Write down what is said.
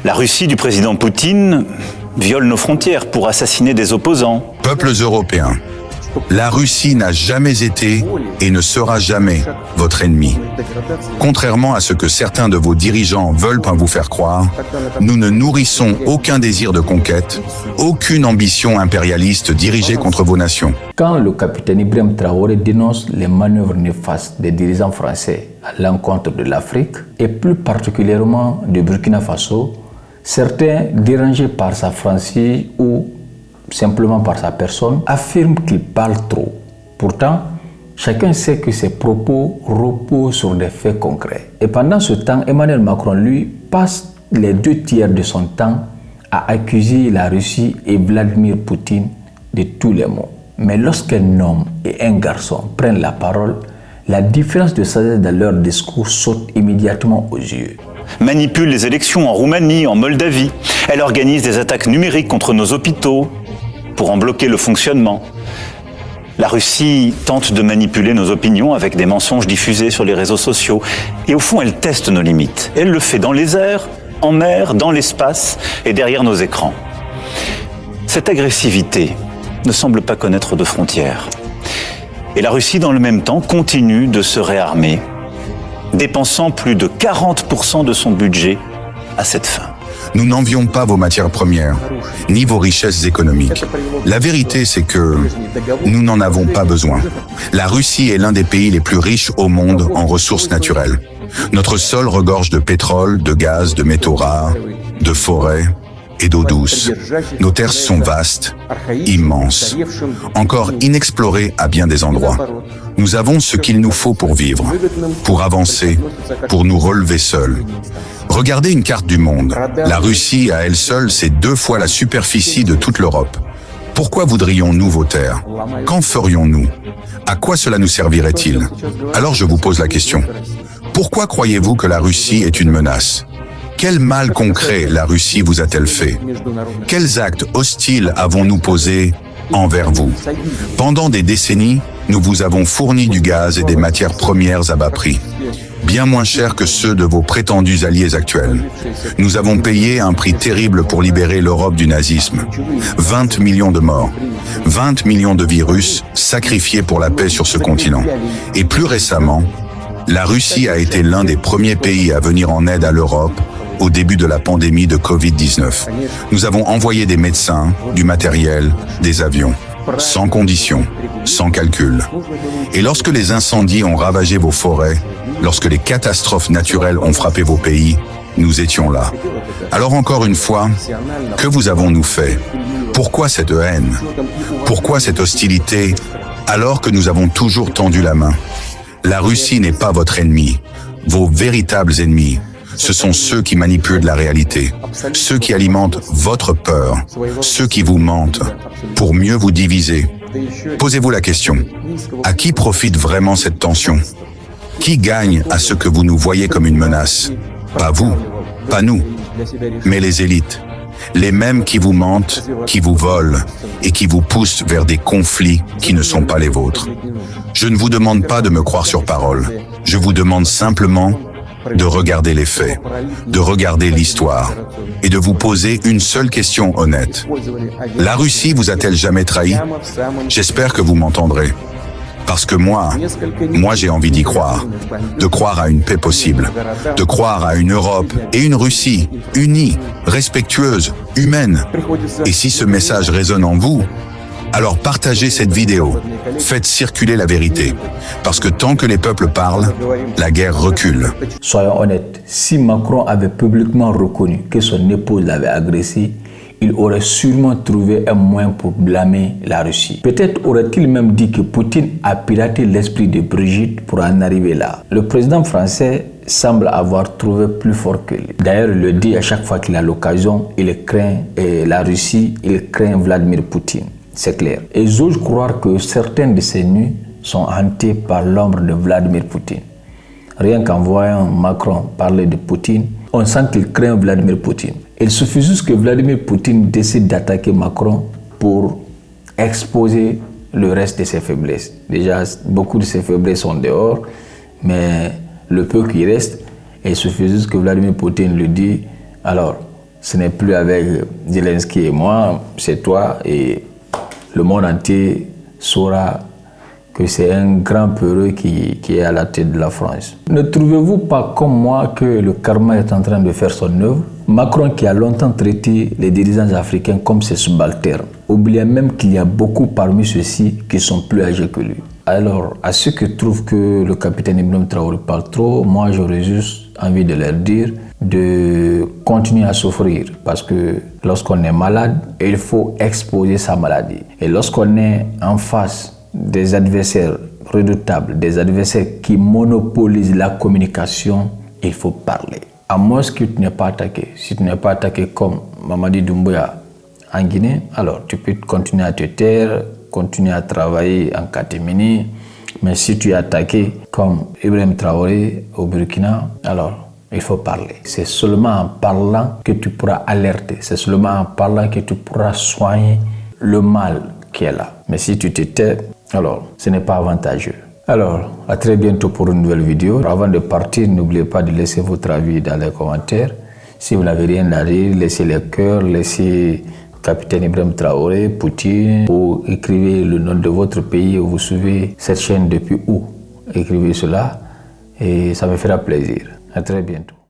La Russie du président Poutine viole nos frontières pour assassiner des opposants. Peuples européens, la Russie n'a jamais été et ne sera jamais votre ennemi. Contrairement à ce que certains de vos dirigeants veulent vous faire croire, nous ne nourrissons aucun désir de conquête, aucune ambition impérialiste dirigée contre vos nations. Quand le capitaine Ibrahim Traoré dénonce les manœuvres néfastes des dirigeants français à l'encontre de l'Afrique, et plus particulièrement du Burkina Faso, certains, dérangés par sa franchise ou simplement par sa personne, affirment qu'il parle trop. Pourtant, chacun sait que ses propos reposent sur des faits concrets. Et pendant ce temps, Emmanuel Macron, lui, passe les 2/3 de son temps à accuser la Russie et Vladimir Poutine de tous les maux. Mais lorsqu'un homme et un garçon prennent la parole, la différence de sagesse dans leur discours saute immédiatement aux yeux. Manipule les élections en Roumanie, en Moldavie. Elle organise des attaques numériques contre nos hôpitaux pour en bloquer le fonctionnement. La Russie tente de manipuler nos opinions avec des mensonges diffusés sur les réseaux sociaux. Et au fond, elle teste nos limites. Elle le fait dans les airs, en mer, dans l'espace et derrière nos écrans. Cette agressivité ne semble pas connaître de frontières. Et la Russie, dans le même temps, continue de se réarmer, dépensant plus de 40% de son budget à cette fin. Nous n'envions pas vos matières premières, ni vos richesses économiques. La vérité, c'est que nous n'en avons pas besoin. La Russie est l'un des pays les plus riches au monde en ressources naturelles. Notre sol regorge de pétrole, de gaz, de métaux rares, de forêts et d'eau douce. Nos terres sont vastes, immenses, encore inexplorées à bien des endroits. Nous avons ce qu'il nous faut pour vivre, pour avancer, pour nous relever seuls. Regardez une carte du monde. La Russie, à elle seule, c'est 2 fois la superficie de toute l'Europe. Pourquoi voudrions-nous vos terres? Qu'en ferions-nous? À quoi cela nous servirait-il? Alors je vous pose la question. Pourquoi croyez-vous que la Russie est une menace? Quel mal concret la Russie vous a-t-elle fait? Quels actes hostiles avons-nous posés envers vous? Pendant des décennies, nous vous avons fourni du gaz et des matières premières à bas prix, bien moins cher que ceux de vos prétendus alliés actuels. Nous avons payé un prix terrible pour libérer l'Europe du nazisme. 20 millions de morts, 20 millions de virus sacrifiés pour la paix sur ce continent. Et plus récemment, la Russie a été l'un des premiers pays à venir en aide à l'Europe au début de la pandémie de Covid-19. Nous avons envoyé des médecins, du matériel, des avions, sans condition, sans calcul. Et lorsque les incendies ont ravagé vos forêts, lorsque les catastrophes naturelles ont frappé vos pays, nous étions là. Alors encore une fois, que vous avons-nous fait? Pourquoi cette haine? Pourquoi cette hostilité alors que nous avons toujours tendu la main? La Russie n'est pas votre ennemi. Vos véritables ennemis, ce sont ceux qui manipulent la réalité, ceux qui alimentent votre peur, ceux qui vous mentent pour mieux vous diviser. Posez-vous la question, à qui profite vraiment cette tension? Qui gagne à ce que vous nous voyez comme une menace? Pas vous, pas nous, mais les élites. Les mêmes qui vous mentent, qui vous volent et qui vous poussent vers des conflits qui ne sont pas les vôtres. Je ne vous demande pas de me croire sur parole. Je vous demande simplement de regarder les faits, de regarder l'histoire et de vous poser une seule question honnête. La Russie vous a-t-elle jamais trahi? J'espère que vous m'entendrez. Parce que moi j'ai envie d'y croire, de croire à une paix possible, de croire à une Europe et une Russie unie, respectueuse, humaine. Et si ce message résonne en vous, alors partagez cette vidéo, faites circuler la vérité, parce que tant que les peuples parlent, la guerre recule. Soyons honnêtes, si Macron avait publiquement reconnu que son épouse l'avait agressé, il aurait sûrement trouvé un moyen pour blâmer la Russie. Peut-être aurait-il même dit que Poutine a piraté l'esprit de Brigitte pour en arriver là. Le président français semble avoir trouvé plus fort que lui. D'ailleurs, il le dit à chaque fois qu'il a l'occasion, il craint la Russie, il craint Vladimir Poutine. C'est clair. Et j'ose croire que certaines de ces nuits sont hantées par l'ombre de Vladimir Poutine. Rien qu'en voyant Macron parler de Poutine, on sent qu'il craint Vladimir Poutine. Il suffit juste que Vladimir Poutine décide d'attaquer Macron pour exposer le reste de ses faiblesses. Déjà, beaucoup de ses faiblesses sont dehors, mais le peu qui reste, il suffit juste que Vladimir Poutine lui dise « Alors, Ce n'est plus avec Zelensky et moi, c'est toi, et le monde entier saura que c'est un grand peureux qui est à la tête de la France. Ne trouvez-vous pas comme moi que le karma est en train de faire son œuvre? Macron, qui a longtemps traité les dirigeants africains comme ses subalternes, oubliant même qu'il y a beaucoup parmi ceux-ci qui sont plus âgés que lui. Alors, à ceux qui trouvent que le capitaine Ibrahim Traoré parle trop, moi j'aurais juste envie de leur dire de continuer à souffrir, parce que lorsqu'on est malade, il faut exposer sa maladie. Et lorsqu'on est en face des adversaires redoutables, des adversaires qui monopolisent la communication, il faut parler. À moins que tu n'es pas attaqué. Si tu n'es pas attaqué comme Mamadi Doumbouya en Guinée, alors tu peux continuer à te taire, continuer à travailler en catimini. Mais si tu es attaqué comme Ibrahim Traoré au Burkina, alors il faut parler. C'est seulement en parlant que tu pourras alerter. C'est seulement en parlant que tu pourras soigner le mal qui est là. Mais si tu te tais, alors ce n'est pas avantageux. Alors, à très bientôt pour une nouvelle vidéo. Avant de partir, n'oubliez pas de laisser votre avis dans les commentaires. Si vous n'avez rien à dire, laissez les cœurs, laissez Capitaine Ibrahim Traoré, Poutine, ou écrivez le nom de votre pays où vous suivez cette chaîne depuis où. Écrivez cela et ça me fera plaisir. À très bientôt.